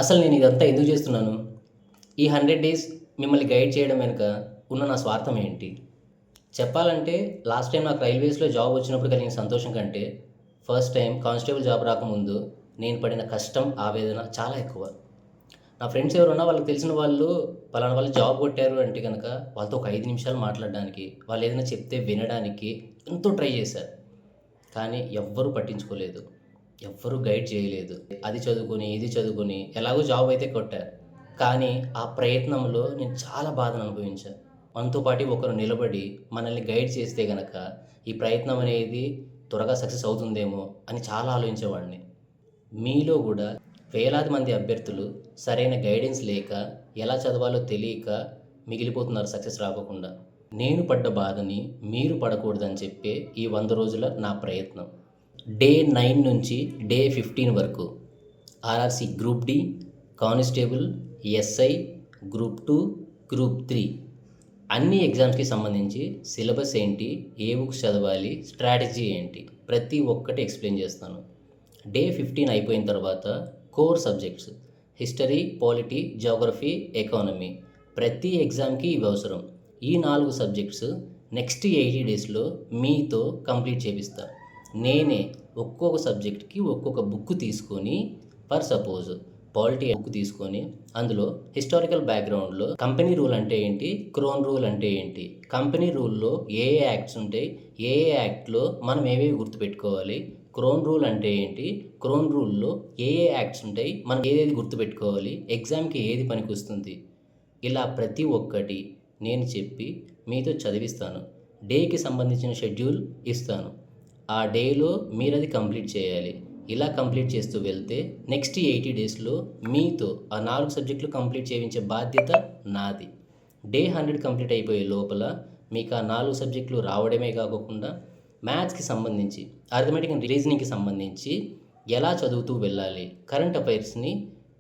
అసలు నేను ఇదంతా ఎందుకు చేస్తున్నాను? ఈ 100 డేస్ మిమ్మల్ని గైడ్ చేయడం వెనుక ఉన్న నా స్వార్థం ఏంటి? చెప్పాలంటే లాస్ట్ టైమ్ నాకు రైల్వేస్‌లో జాబ్ వచ్చినప్పుడు కలిగిన సంతోషం కంటే, ఫస్ట్ టైమ్ కానిస్టేబుల్ జాబ్ రాకముందు నేను పడిన కష్టం, ఆవేదన చాలా ఎక్కువ. నా ఫ్రెండ్స్ ఎవరున్నా వాళ్ళకి తెలిసిన వాళ్ళు పలానా వాళ్ళు జాబ్ కొట్టారు అంటే గనక వాళ్ళతో ఒక 5 నిమిషాలు మాట్లాడడానికి, వాళ్ళు ఏదైనా చెప్తే వినడానికి ఎంతో ట్రై చేశా. కానీ ఎవ్వరూ పట్టించుకోలేదు. ఎవ్వరూ గైడ్ చేయలేదు. అది చదువుకొని, ఇది చదువుకొని ఎలాగో జాబ్ అయితే కొట్టా. కానీ ఆ ప్రయత్నంలో నేను చాలా బాధను అనుభవించా. మనతో పాటు ఒకరు నిలబడి మనల్ని గైడ్ చేస్తే గనక ఈ ప్రయత్నం అనేది త్వరగా సక్సెస్ అవుతుందేమో అని చాలా ఆలోచించేవాడిని. మీలో గూడా వేలాది మంది అభ్యర్థులు సరైన గైడెన్స్ లేక, ఎలా చదవాలో తెలియక మిగిలిపోతున్నారు సక్సెస్ రాకోకుండా. నేను పడ్డ బాధని మీరు పడకూడదని చెప్పే ఈ 100 రోజుల నా ప్రయత్నం. డే 9 నుంచి డే 15 వరకు RRC group D, constable, SI, group 2, group 3 అన్ని ఎగ్జామ్స్‌కి సంబంధించి సిలబస్ ఏంటి, ఏ బుక్స్ చదవాలి, స్ట్రాటజీ ఏంటి ప్రతి ఒక్కటి ఎక్స్‌ప్లెయిన్ చేస్తాను. డే 15 అయిపోయిన తర్వాత core subjects history, polity, Geography, economy ప్రతి ఎగ్జామ్‌కి ఇవి అవసరం. ఈ 4 సబ్జెక్ట్స్ నెక్స్ట్ 80 డేస్‌లో మీతో కంప్లీట్ చేపిస్తా. నేనే ఒక్కొక్క సబ్జెక్ట్‌కి ఒక్కొక్క బుక్ తీసుకొని ఫర్ సపోజ్ పాలిటీ బుక్ తీసుకొని అందులో హిస్టారికల్ బ్యాక్‌గ్రౌండ్‌లో కంపెనీ రూల్ అంటే ఏంటి, క్రోన్ రూల్ అంటే ఏంటి, కంపెనీ రూల్‌లో ఏ ఏ యాక్ట్స్ ఉంటాయి, ఏ ఏ యాక్ట్‌లో మనం ఏవేవి గుర్తుపెట్టుకోవాలి, క్రోన్ రూల్ అంటే ఏంటి, క్రోన్ రూల్‌లో ఏ ఏ యాక్ట్స్ ఉంటాయి, మనం ఏదేది గుర్తుపెట్టుకోవాలి, ఎగ్జామ్‌కి ఏది పనికొస్తుంది, ఇలా ప్రతి ఒక్కటి నేను చెప్పి మీతో చదివిస్తాను. డేకి సంబంధించిన షెడ్యూల్ ఇస్తాను. ఆ డేలో మీరది కంప్లీట్ చేయాలి. ఇలా కంప్లీట్ చేస్తూ వెళ్తే నెక్స్ట్ 80 డేస్‌లో మీతో ఆ 4 సబ్జెక్టులు కంప్లీట్ చేయించే బాధ్యత నాది. డే 100 కంప్లీట్ అయిపోయే లోపల మీకు ఆ 4 సబ్జెక్టులు రావడమే కాకోకుండా మ్యాథ్స్‌కి సంబంధించి, అర్థమెటిక్ అండ్ రీజనింగ్‌కి సంబంధించి ఎలా చదువుతూ వెళ్ళాలి, కరెంట్ అఫైర్స్‌ని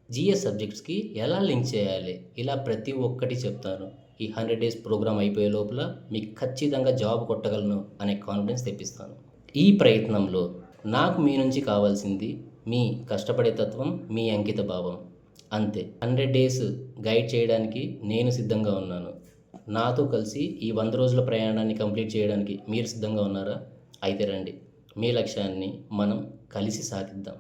జీఎస్ సబ్జెక్ట్స్‌కి ఎలా లింక్ చేయాలి, ఇలా ప్రతి ఒక్కటి చెప్తాను. ఈ 100 డేస్ ప్రోగ్రామ్ అయిపోయే లోపల మీకు ఖచ్చితంగా జాబ్ కొట్టగలను అనే కాన్ఫిడెన్స్ తెప్పిస్తాను. ఈ ప్రయత్నంలో నాకు మీ నుంచి కావాల్సింది మీ కష్టపడే తత్వం, మీ అంకిత భావం అంతే. 100 డేస్ గైడ్ చేయడానికి నేను సిద్ధంగా ఉన్నాను. నాతో కలిసి ఈ 100 రోజుల ప్రయాణాన్ని కంప్లీట్ చేయడానికి మీరు సిద్ధంగా ఉన్నారా? అయితే రండి. మీ లక్ష్యాన్ని మనం కలిసి సాధిద్దాం.